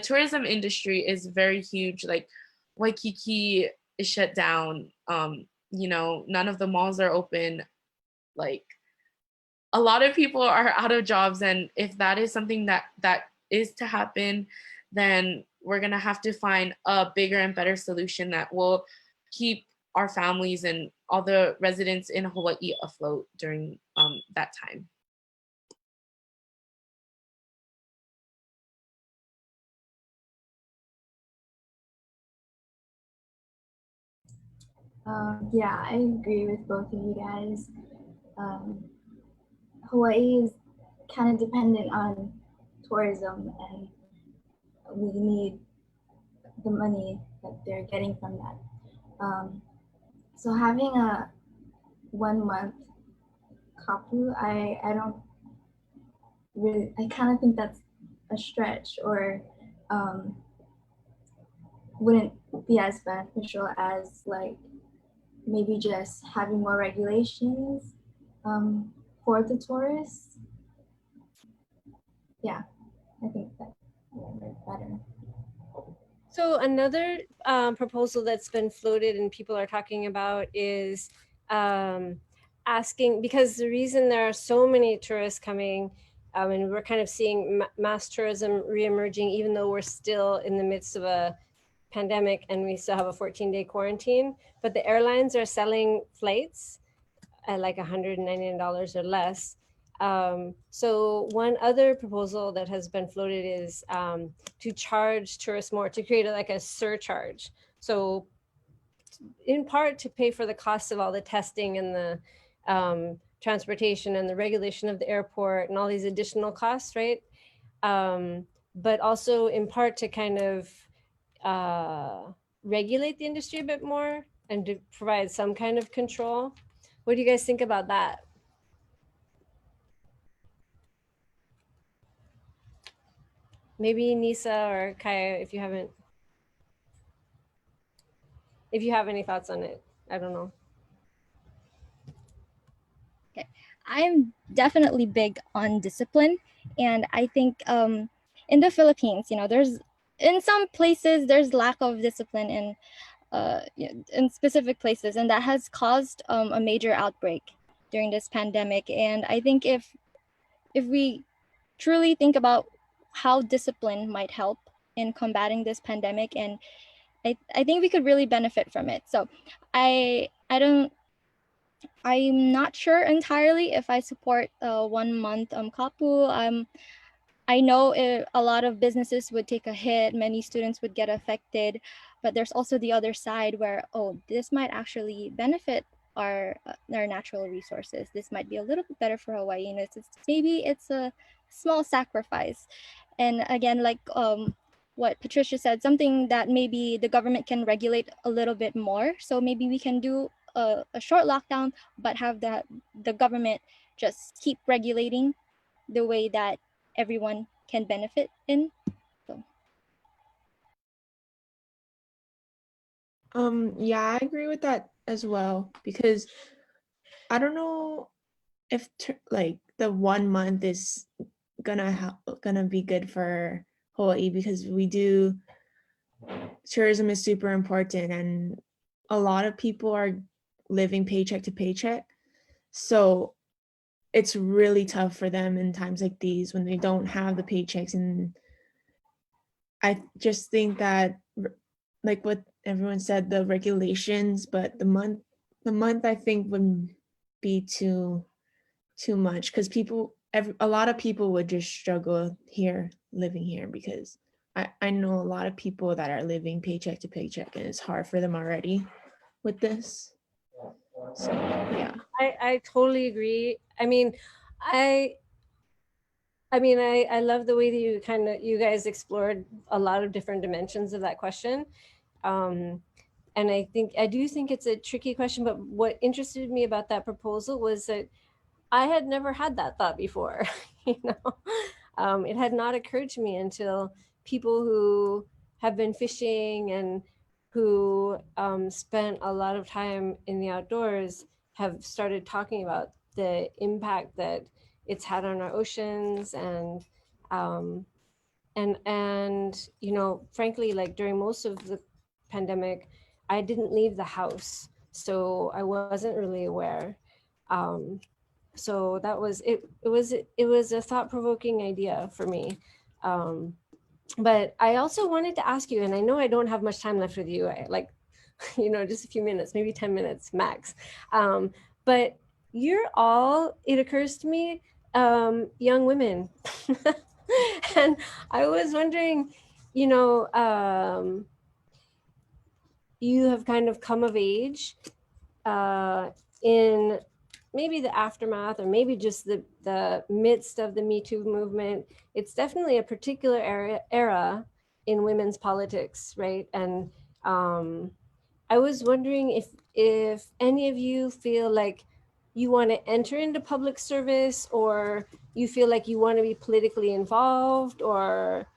tourism industry is very huge. Like Waikiki is shut down. None of the malls are open. Like a lot of people are out of jobs, and if that is something that is to happen, then we're gonna have to find a bigger and better solution that will keep our families and all the residents in Hawaii afloat during that time. Yeah, I agree with both of you guys. Hawaii is kind of dependent on tourism, and we need the money that they're getting from that. So having a 1 month kapu, I don't really, I kind of think that's a stretch, or um, wouldn't be as beneficial as like maybe just having more regulations for the tourists. Yeah, I think that would better. So another proposal that's been floated and people are talking about is asking, because the reason there are so many tourists coming, and we're kind of seeing mass tourism reemerging, even though we're still in the midst of a pandemic and we still have a 14-day quarantine, but the airlines are selling flights at like $199 or less. So one other proposal that has been floated is to charge tourists more, to create like a surcharge. So in part to pay for the cost of all the testing and the transportation and the regulation of the airport and all these additional costs, right? But also in part to kind of regulate the industry a bit more and to provide some kind of control. What do you guys think about that? Maybe Nisa or Kaya, if you have any thoughts on it. I don't know. Okay, I'm definitely big on discipline, and I think in the Philippines, there's in some places there's lack of discipline in specific places, and that has caused a major outbreak during this pandemic. And I think if we truly think about how discipline might help in combating this pandemic, and I think we could really benefit from it. So I'm not sure entirely if I support 1 month kapu. I know a lot of businesses would take a hit, many students would get affected, but there's also the other side where, oh, this might actually benefit our natural resources. This might be a little bit better for Hawaii. Maybe it's a small sacrifice. And again, like what Patricia said, something that maybe the government can regulate a little bit more. So maybe we can do a short lockdown, but have the government just keep regulating the way that everyone can benefit in. So. Yeah, I agree with that as well, because I don't know if like the 1 month is gonna be good for Hawaii, because tourism is super important and a lot of people are living paycheck to paycheck. So it's really tough for them in times like these when they don't have the paychecks. And I just think that, like what everyone said, the regulations, but the month I think would be too much, because a lot of people would just struggle here, living here, because I know a lot of people that are living paycheck to paycheck and it's hard for them already with this. So yeah. I totally agree. I love the way that you guys explored a lot of different dimensions of that question. And I do think it's a tricky question, but what interested me about that proposal was that I had never had that thought before. It had not occurred to me until people who have been fishing and who spent a lot of time in the outdoors have started talking about the impact that it's had on our oceans. And frankly, like during most of the pandemic, I didn't leave the house, so I wasn't really aware. So that was it. It was a thought-provoking idea for me. But I also wanted to ask you, and I know I don't have much time left with you, like just a few minutes, maybe 10 minutes max. But you're all, it occurs to me, young women. And I was wondering, you have kind of come of age in maybe the aftermath or maybe just the midst of the Me Too movement, it's definitely a particular era in women's politics, right? And I was wondering if any of you feel like you want to enter into public service, or you feel like you want to be politically involved, or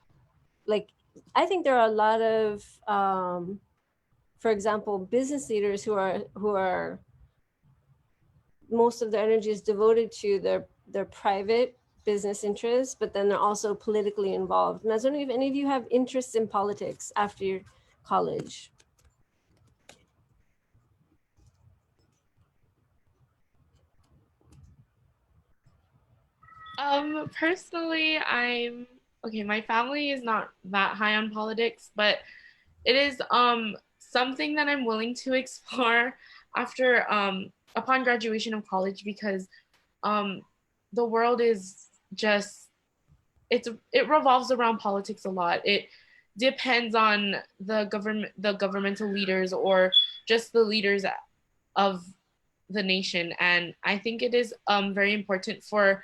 like, I think there are a lot of, for example, business leaders who are most of their energy is devoted to their private business interests, but then they're also politically involved. And I was wondering if any of you have interests in politics after your college. Personally, my family is not that high on politics, but it is something that I'm willing to explore after upon graduation of college, because um the world is just it revolves around politics a lot. It depends on the governmental leaders, or just the leaders of the nation. And I think it is very important for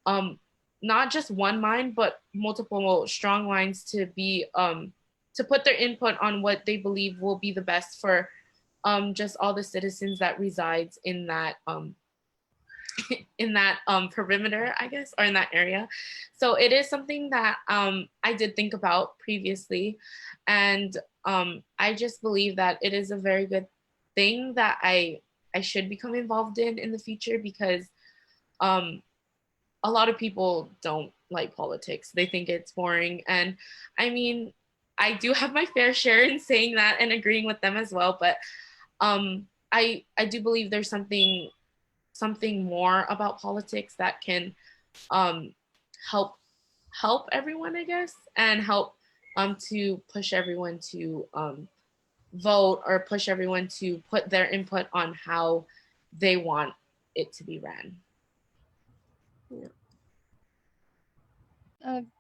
um not just one mind, but multiple strong minds to be to put their input on what they believe will be the best for just all the citizens that resides in that in that perimeter, I guess, or in that area. So it is something that I did think about previously, and I just believe that it is a very good thing that I should become involved in the future, because um, a lot of people don't like politics. They think it's boring, and I mean, I do have my fair share in saying that and agreeing with them as well. But I do believe there's something more about politics that can um, help everyone, I guess, and help to push everyone to vote, or push everyone to put their input on how they want it to be ran. Yeah.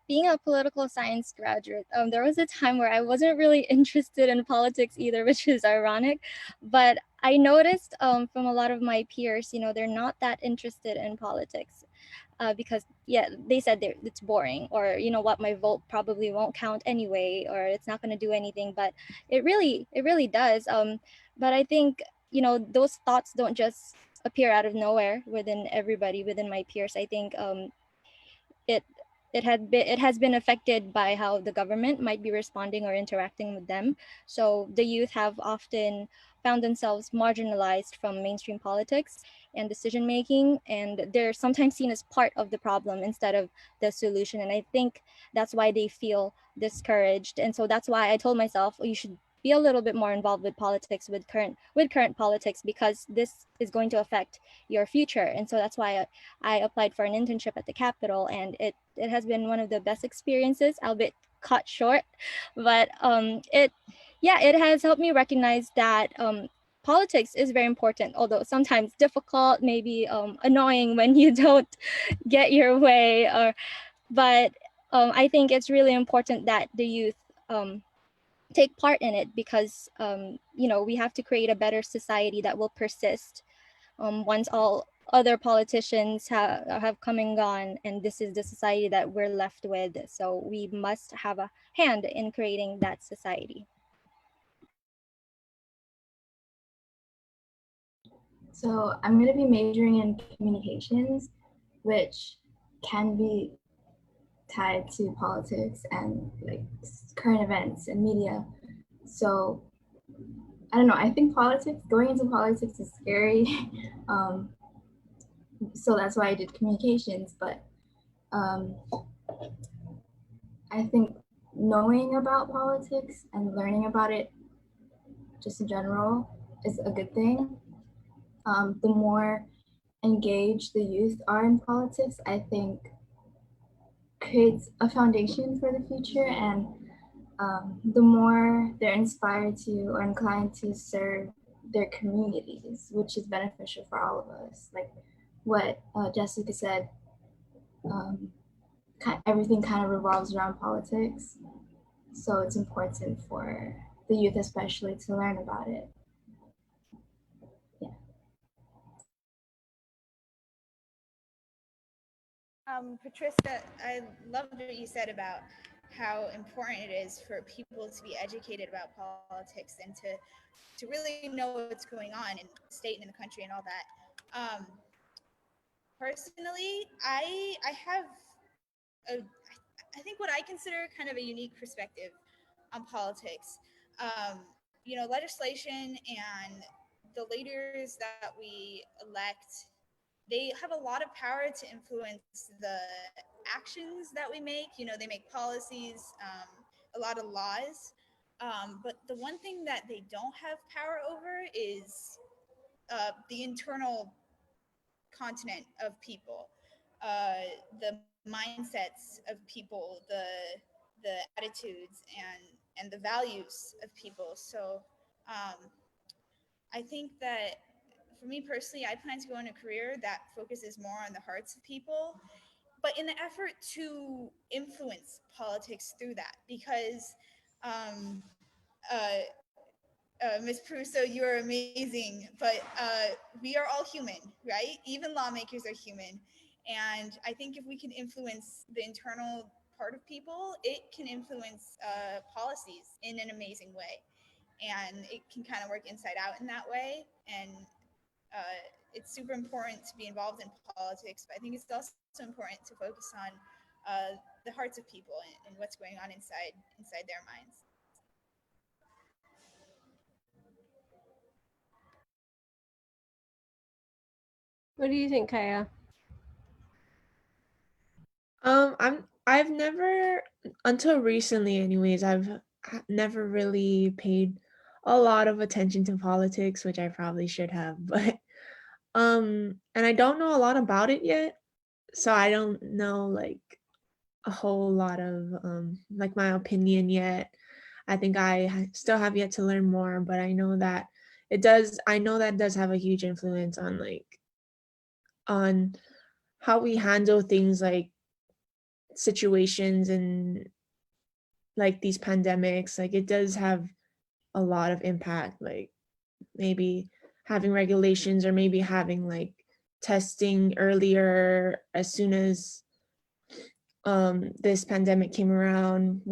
Being a political science graduate, there was a time where I wasn't really interested in politics either, which is ironic. But I noticed from a lot of my peers, they're not that interested in politics. Because they said it's boring, or what, my vote probably won't count anyway, or it's not going to do anything. But it really does. But I think those thoughts don't just appear out of nowhere within everybody, within my peers. I think it it has been affected by how the government might be responding or interacting with them. So the youth have often found themselves marginalized from mainstream politics and decision making, and they're sometimes seen as part of the problem instead of the solution. And I think that's why they feel discouraged. And so that's why I told myself, oh, you should be a little bit more involved with politics, with current politics, because this is going to affect your future. And so that's why I applied for an internship at the Capitol, and it has been one of the best experiences, albeit cut short. But it has helped me recognize that politics is very important, although sometimes difficult, maybe annoying when you don't get your way. But I think it's really important that the youth take part in it, because we have to create a better society that will persist once all other politicians have come and gone, and this is the society that we're left with. So we must have a hand in creating that society. So I'm going to be majoring in communications, which can be tied to politics and like current events and media. So I don't know, I think going into politics is scary. So that's why I did communications. But I think knowing about politics and learning about it just in general is a good thing. The more engaged the youth are in politics, I think creates a foundation for the future, and the more they're inspired to or inclined to serve their communities, which is beneficial for all of us. Like what Jessica said, everything kind of revolves around politics. So it's important for the youth especially to learn about it. Patricia, I loved what you said about how important it is for people to be educated about politics and to really know what's going on in the state and in the country and all that. Personally, I have a I think what I consider kind of a unique perspective on politics. Legislation and the leaders that we elect, they have a lot of power to influence the actions that we make. They make policies, a lot of laws. But the one thing that they don't have power over is the internal continent of people, the mindsets of people, the attitudes and the values of people. So I think that for me personally, I plan to go in a career that focuses more on the hearts of people, but in the effort to influence politics through that, because um, uh, Ms. Prusso, you are amazing, but we are all human, right? Even lawmakers are human. And I think if we can influence the internal part of people, it can influence policies in an amazing way. And it can kind of work inside out in that way. And it's super important to be involved in politics, but I think it's also important to focus on the hearts of people and what's going on inside their minds. What do you think, Kaya? I've never, until recently anyways, never really paid a lot of attention to politics, which I probably should have, but and I don't know a lot about it yet, so I don't know like a whole lot of like my opinion yet. I think still have yet to learn more, but I know that it does have a huge influence on on how we handle things like situations and like these pandemics. Like it does have a lot of impact, like maybe having regulations or maybe having like testing earlier as soon as this pandemic came around,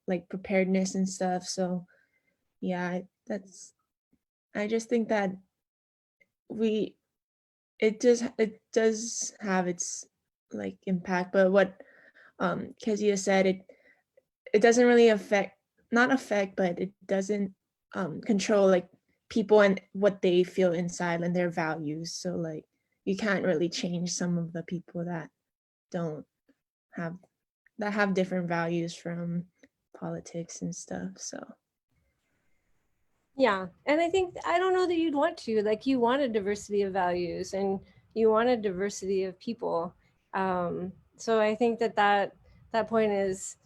like preparedness and stuff. So yeah, I just think that we it does have its like impact, but what Kezia said, it doesn't really not affect, but it doesn't control like people and what they feel inside and their values. So like you can't really change some of the people don't have that have different values from politics and stuff. So Yeah, and I don't know that you'd want to, like, you want a diversity of values and you want a diversity of people. So I think that point is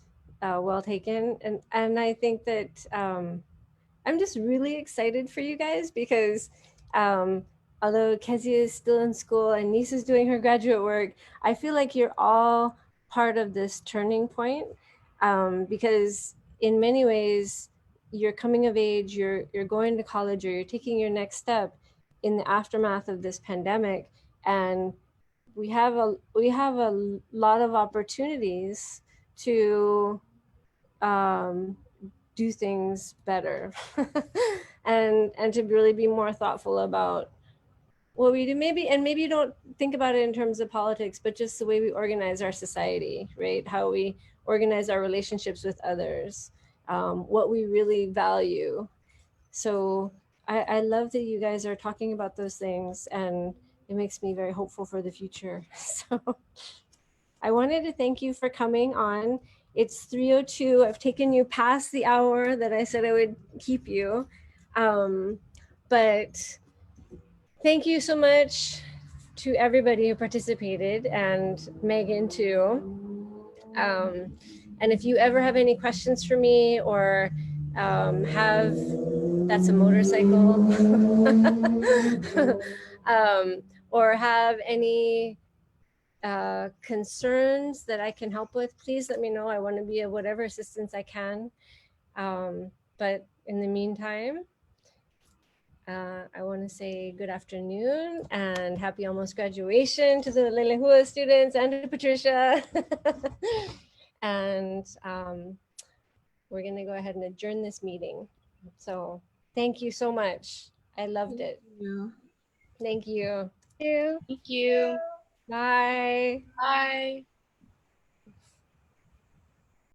well taken, and I think that I'm just really excited for you guys because although Kezia is still in school and Nisa's doing her graduate work, I feel like you're all part of this turning point, because in many ways you're coming of age, you're going to college, or you're taking your next step in the aftermath of this pandemic, and we have a lot of opportunities to um, do things better and to really be more thoughtful about what we do. Maybe you don't think about it in terms of politics, but just the way we organize our society, right? How we organize our relationships with others, what we really value. So I love that you guys are talking about those things, and it makes me very hopeful for the future. So I wanted to thank you for coming on. It's 3:02. I've taken you past the hour that I said I would keep you. But thank you so much to everybody who participated, and Megan too. And if you ever have any questions for me, or that's a motorcycle, or have any concerns that I can help with, please let me know. I want to be of whatever assistance I can. But in the meantime, I want to say good afternoon and happy almost graduation to the Lelehua students and to Patricia. And we're going to go ahead and adjourn this meeting. So thank you so much. I loved it. Yeah. Thank you. Thank you. Thank you. Bye. Bye.